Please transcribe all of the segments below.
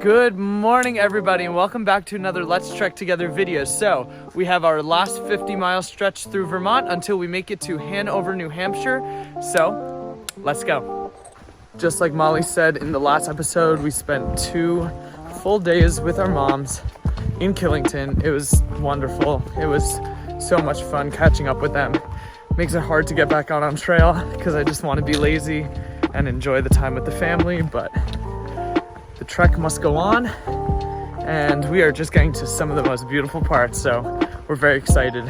Good morning, everybody, and welcome back to another Let's Trek Together video. So, we have our last 50-mile stretch through Vermont until we make it to Hanover, New Hampshire. So, let's go. Just like Molly said in the last episode, we spent 2 full days with our moms in Killington. It was wonderful. It was so much fun catching up with them. Makes it hard to get back out on trail because I just want to be lazy and enjoy the time with the family, but the trek must go on, and we are just getting to some of the most beautiful parts, so we're very excited.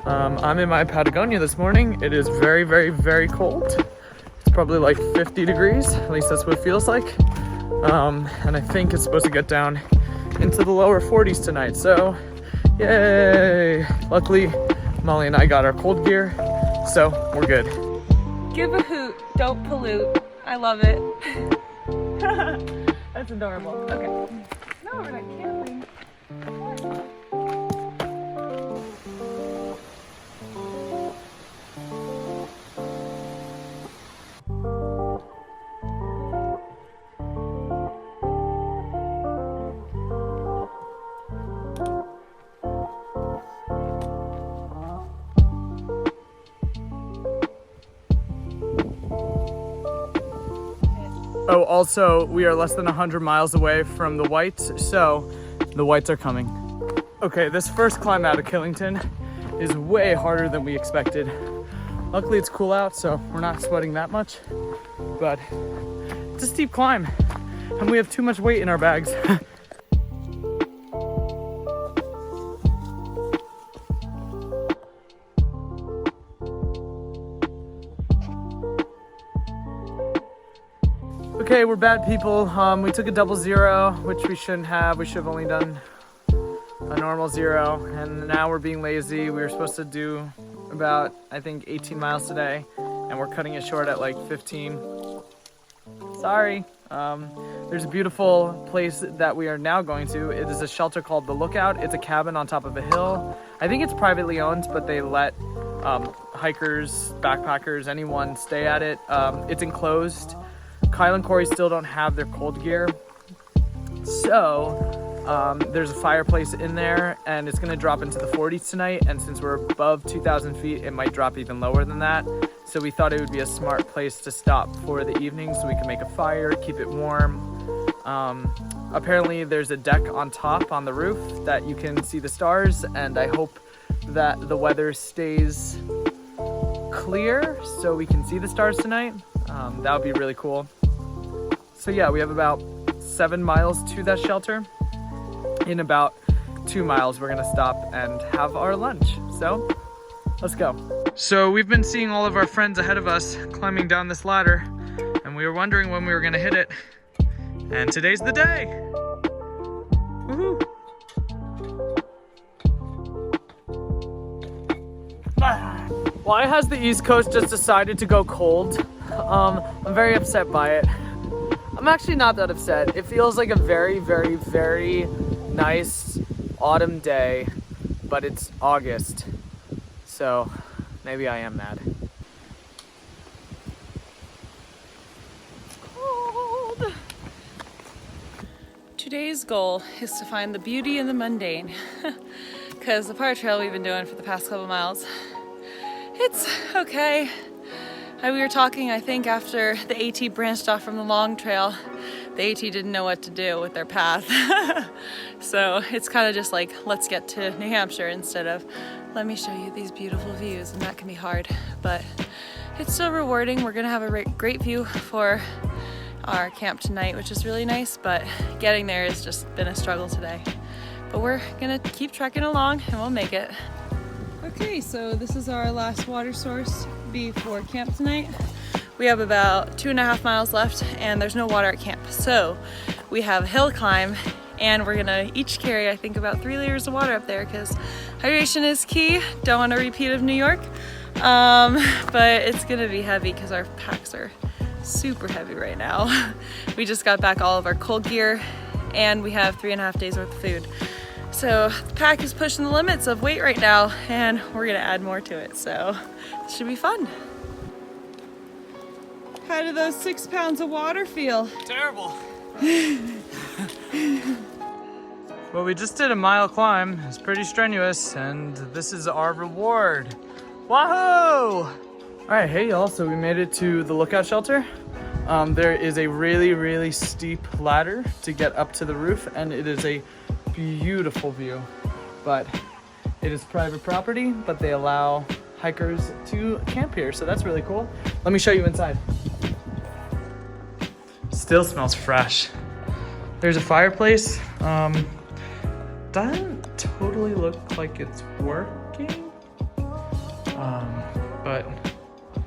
I'm in my Patagonia this morning. It is very, very, very cold. It's probably like 50 degrees, at least that's what it feels like. And I think it's supposed to get down into the lower 40s tonight, so yay! Luckily, Molly and I got our cold gear, so we're good. Give a hoot, don't pollute. I love it. That's adorable. Okay. No, we're not camping. Oh, also, we are less than 100 miles away from the Whites, so the Whites are coming. Okay, this first climb out of Killington is way harder than we expected. Luckily, it's cool out, so we're not sweating that much, but it's a steep climb, and we have too much weight in our bags. Okay, we're bad people. We took a 00, which we shouldn't have. We should have only done a normal 0, and now we're being lazy. We were supposed to do about, I think, 18 miles today, and we're cutting it short at like 15. Sorry. There's a beautiful place that we are now going to. It is a shelter called The Lookout. It's a cabin on top of a hill. I think it's privately owned, but they let hikers, backpackers, anyone stay at it. It's enclosed. Kyle and Corey still don't have their cold gear, so there's a fireplace in there, and it's gonna drop into the 40s tonight, and since we're above 2,000 feet, it might drop even lower than that, so we thought it would be a smart place to stop for the evening so we can make a fire, keep it warm. Apparently there's a deck on top on the roof that you can see the stars, and I hope that the weather stays clear so we can see the stars tonight. That would be really cool. So yeah, we have about 7 miles to that shelter. In about 2 miles, we're gonna stop and have our lunch. So let's go. So we've been seeing all of our friends ahead of us climbing down this ladder, and we were wondering when we were gonna hit it. And today's the day. Woohoo! Why has the East Coast just decided to go cold? I'm very upset by it. I'm actually not that upset. It feels like a very, very, very nice autumn day, but it's August, so maybe I am mad. It's cold. Today's goal is to find the beauty in the mundane, because the part trail we've been doing for the past couple miles, it's okay. We were talking, I think, after the AT branched off from the long trail, the AT didn't know what to do with their path. So it's kind of just like, let's get to New Hampshire instead of, let me show you these beautiful views, and that can be hard, but it's still rewarding. We're gonna have a great view for our camp tonight, which is really nice, but getting there has just been a struggle today. But we're gonna keep trekking along and we'll make it. Okay, so this is our last water source before camp tonight. We have about 2.5 miles left, and there's no water at camp. So we have a hill climb, and we're gonna each carry, I think, about 3 liters of water up there because hydration is key. Don't want a repeat of New York, but it's gonna be heavy because our packs are super heavy right now. We just got back all of our cold gear, and we have 3.5 days worth of food. So the pack is pushing the limits of weight right now, and we're gonna add more to it, so this should be fun. How do those 6 pounds of water feel? Terrible. Well, we just did a mile climb. It's pretty strenuous, and this is our reward. Wahoo! All right, hey y'all, so we made it to the lookout shelter. There is a really steep ladder to get up to the roof, and it is a beautiful view. But it is private property, but they allow hikers to camp here, so that's really cool. Let me show you inside. Still smells fresh. There's a fireplace. Doesn't totally look like it's working, but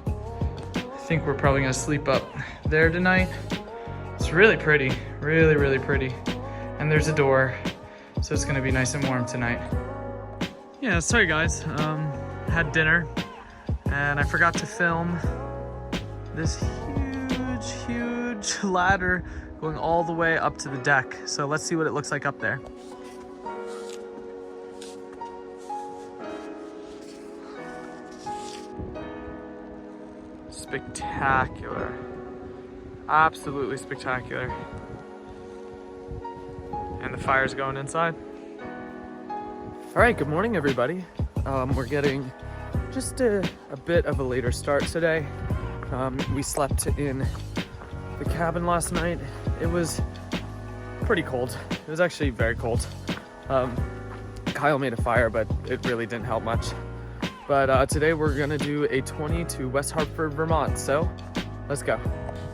I think we're probably gonna sleep up there tonight. It's really pretty, really pretty. And there's a door, so it's gonna be nice and warm tonight. Yeah, sorry guys, had dinner and I forgot to film this huge ladder going all the way up to the deck. So let's see what it looks like up there. Spectacular. Absolutely spectacular. And the fire's going inside. All right, good morning everybody. We're getting just a bit of a later start today. We slept in the cabin last night. It was pretty cold. It was actually very cold. Kyle made a fire, but it really didn't help much. But today we're gonna do a 20 to West Hartford, Vermont. So let's go.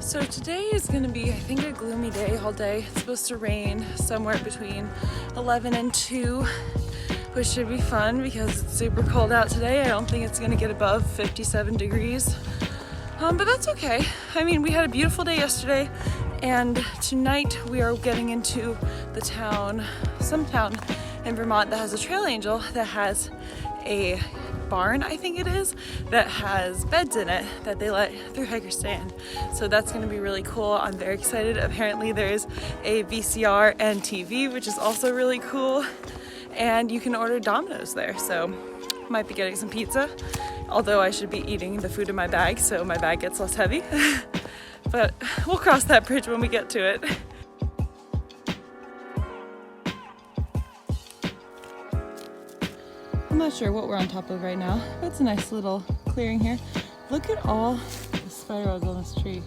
So today is going to be, I think, a gloomy day all day. It's supposed to rain somewhere between 11 and 2, which should be fun because it's super cold out today. I don't think it's going to get above 57 degrees, but that's okay. I mean, we had a beautiful day yesterday, and tonight we are getting into the town, some town in Vermont that has a trail angel that has a barn, I think it is, that has beds in it that they let through hikers stay in. So that's going to be really cool. I'm very excited. Apparently there's a VCR and TV, which is also really cool. And you can order Domino's there. So might be getting some pizza, although I should be eating the food in my bag so my bag gets less heavy. But we'll cross that bridge when we get to it. I'm not sure what we're on top of right now, but it's a nice little clearing here. Look at all the spirals on this tree.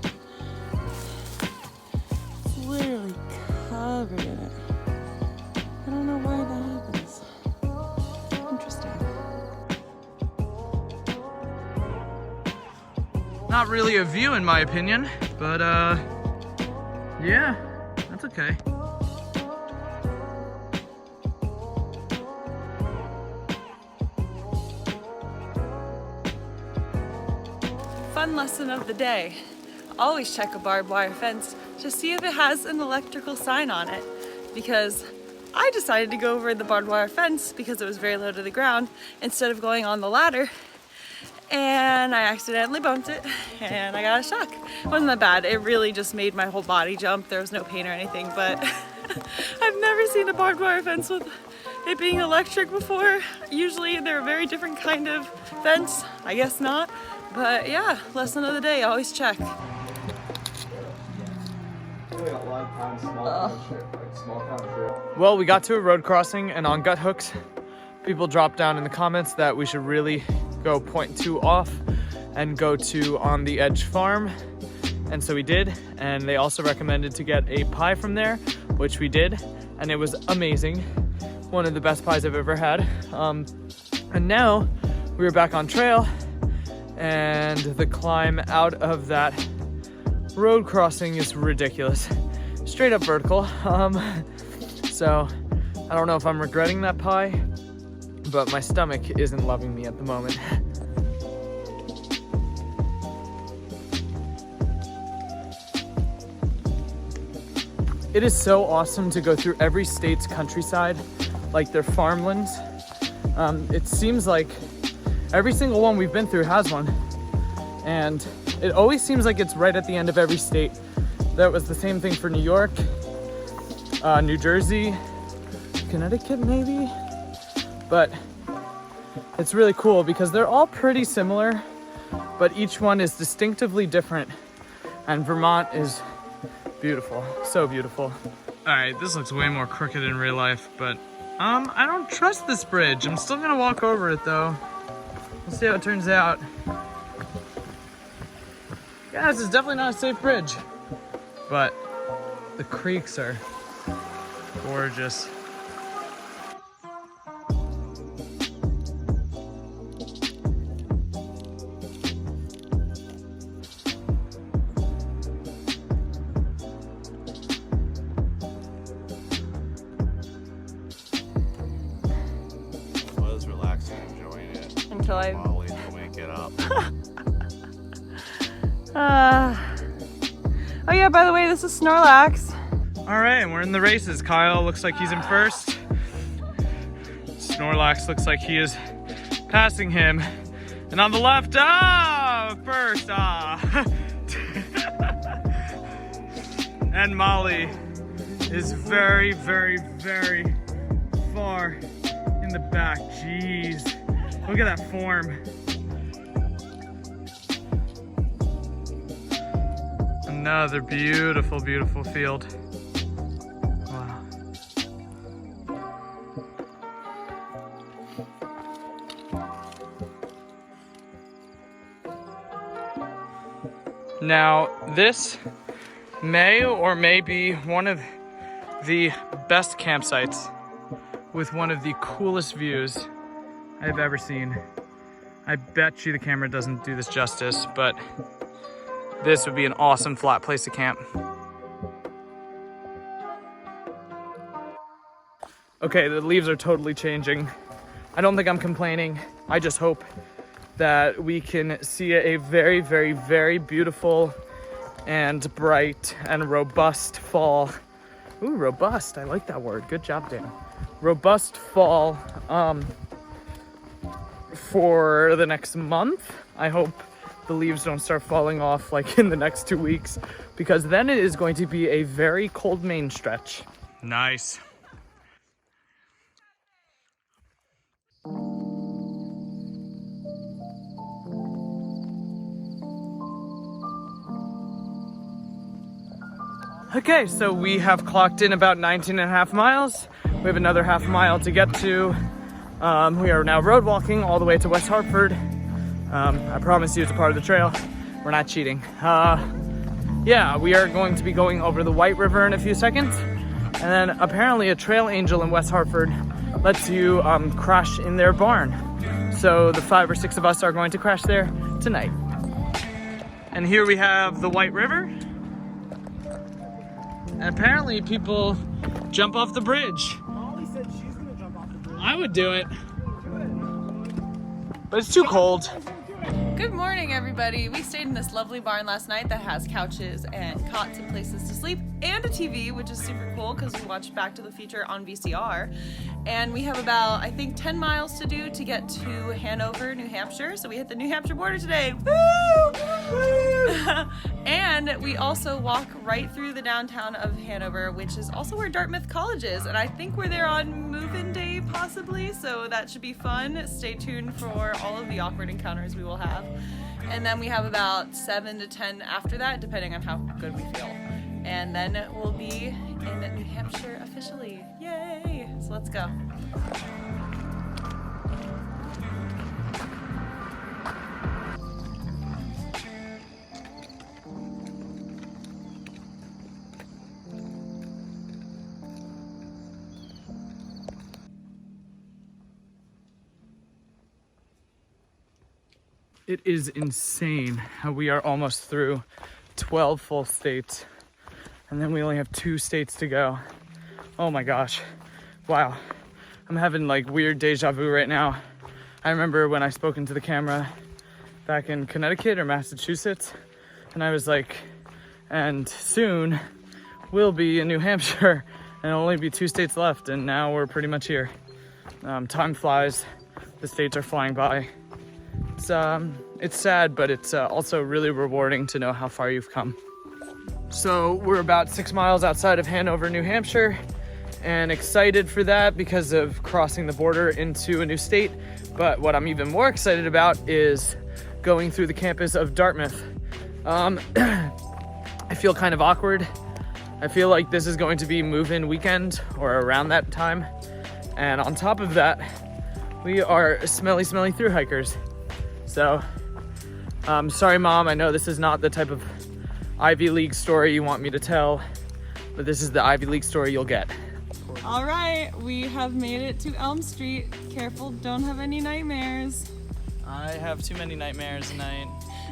It's literally covered in it. I don't know why that happens. Interesting. Not really a view in my opinion, but yeah, that's okay. Fun lesson of the day. Always check a barbed wire fence to see if it has an electrical sign on it, because I decided to go over the barbed wire fence because it was very low to the ground instead of going on the ladder, and I accidentally bumped it and I got a shock. It wasn't that bad. It really just made my whole body jump. There was no pain or anything, but I've never seen a barbed wire fence with it being electric before. Usually they're a very different kind of fence. I guess not. But yeah, lesson of the day, always check. Well, we got to a road crossing, and on gut hooks, people dropped down in the comments that we should really go 0.2 off and go to On the Edge Farm. And so we did, and they also recommended to get a pie from there, which we did, and it was amazing. One of the best pies I've ever had. And now we're back on trail, and the climb out of that road crossing is ridiculous. Straight up vertical. So I don't know if I'm regretting that pie, but my stomach isn't loving me at the moment. It is so awesome to go through every state's countryside, like their farmlands. It seems like every single one we've been through has one. And it always seems like it's right at the end of every state. That was the same thing for New York, New Jersey, Connecticut maybe. But it's really cool because they're all pretty similar, but each one is distinctively different. And Vermont is beautiful, so beautiful. Alright, this looks way more crooked in real life, but I don't trust this bridge. I'm still gonna walk over it though. We'll see how it turns out. Yeah, this is definitely not a safe bridge, but the creeks are gorgeous. Until I Molly to wake it up. Oh yeah, by the way, this is Snorlax. All right, and we're in the races. Kyle looks like he's in first. Snorlax looks like he is passing him. And on the left, first, And Molly is very, very, very far in the back. Jeez, look at that form. Another beautiful, beautiful field. Wow. Now, this may or may be one of the best campsites with one of the coolest views I've ever seen. I bet you the camera doesn't do this justice, but this would be an awesome flat place to camp. Okay, the leaves are totally changing. I don't think I'm complaining. I just hope that we can see a very, very, very beautiful and bright and robust fall. Ooh, robust, I like that word. Good job, Dan. Robust fall for the next month. I hope the leaves don't start falling off like in the next 2 weeks, because then it is going to be a very cold main stretch. Nice. Okay, so we have clocked in about 19.5 miles. We have another half mile to get to. We are now road walking all the way to West Hartford. I promise you it's a part of the trail. We're not cheating. Yeah, we are going to be going over the White River in a few seconds. And then apparently a trail angel in West Hartford lets you crash in their barn. So the 5 or 6 of us are going to crash there tonight. And here we have the White River. And apparently people jump off the bridge. Molly said she's gonna jump off the bridge. I would do it. But it's too cold. Good morning, everybody. We stayed in this lovely barn last night that has couches and cots and places to sleep and a TV, which is super cool because we watched Back to the Future on VCR. And we have about, I think, 10 miles to do to get to Hanover, New Hampshire. So we hit the New Hampshire border today. Woo! And we also walk right through the downtown of Hanover, which is also where Dartmouth College is. And I think we're there on move-in day, possibly. So that should be fun. Stay tuned for all of the awkward encounters we will have. And then we have about 7 to 10 after that, depending on how good we feel. And then we'll be in New Hampshire officially. Yay! So let's go. It is insane how we are almost through 12 full states. And then we only have 2 states to go. Oh my gosh. Wow. I'm having like weird deja vu right now. I remember when I spoke into the camera back in Connecticut or Massachusetts, and I was like, and soon we'll be in New Hampshire and there'll only be 2 states left, and now we're pretty much here. Time flies. The states are flying by. It's sad, but it's also really rewarding to know how far you've come. So we're about 6 miles outside of Hanover, New Hampshire, and excited for that because of crossing the border into a new state. But what I'm even more excited about is going through the campus of Dartmouth. I feel kind of awkward. I feel like this is going to be move-in weekend or around that time. And on top of that, we are smelly through hikers. So, sorry Mom, I know this is not the type of Ivy League story you want me to tell, but this is the Ivy League story you'll get. All right, we have made it to Elm Street. Careful, don't have any nightmares. I have too many nightmares tonight.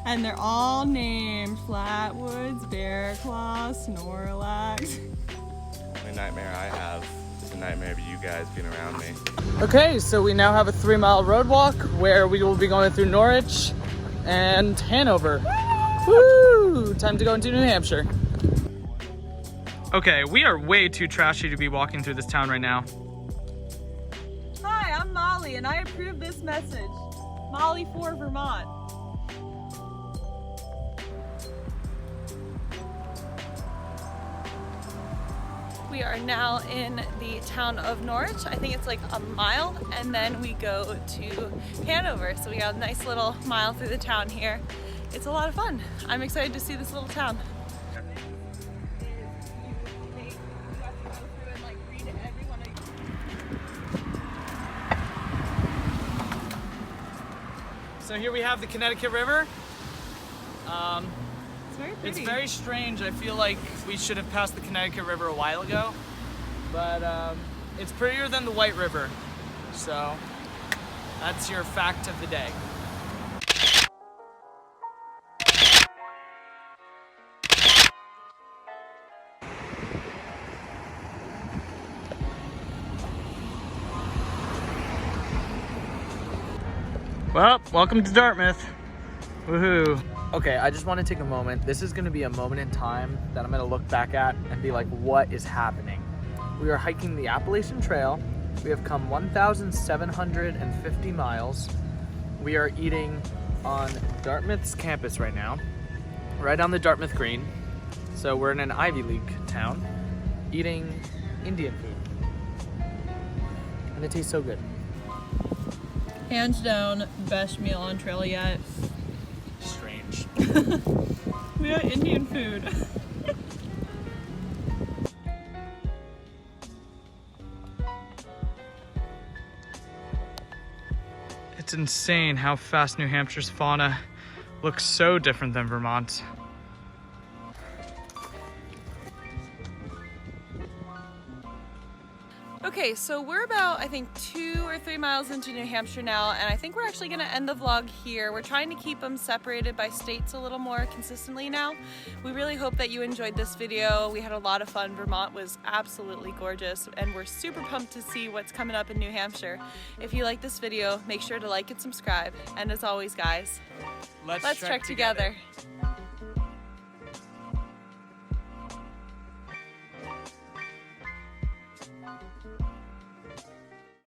And they're all named Flatwoods, Bear Claw, Snorlax. The only nightmare I have is a nightmare of you guys being around me. Okay, so we now have a 3-mile road walk where we will be going through Norwich and Hanover. Woo! Time to go into New Hampshire. Okay, we are way too trashy to be walking through this town right now. Hi, I'm Molly, and I approve this message. Molly for Vermont. We are now in the town of Norwich. I think it's like a mile, and then we go to Hanover. So we got a nice little mile through the town here. It's a lot of fun. I'm excited to see this little town. So here we have the Connecticut River. It's very pretty. It's very strange. I feel like we should have passed the Connecticut River a while ago, but it's prettier than the White River. So that's your fact of the day. Well, welcome to Dartmouth. Woohoo. Okay, I just want to take a moment. This is going to be a moment in time that I'm going to look back at and be like, what is happening? We are hiking the Appalachian Trail. We have come 1,750 miles. We are eating on Dartmouth's campus right now, right on the Dartmouth Green. So we're in an Ivy League town, eating Indian food. And it tastes so good. Hands down, best meal on trail yet. Strange. We got Indian food. It's insane how fast New Hampshire's fauna looks so different than Vermont. Okay, so we're about, I think, 2 or 3 miles into New Hampshire now, and I think we're actually gonna end the vlog here. We're trying to keep them separated by states a little more consistently now. We really hope that you enjoyed this video. We had a lot of fun. Vermont was absolutely gorgeous, and we're super pumped to see what's coming up in New Hampshire. If you like this video, make sure to like and subscribe. And as always, guys, let's trek together.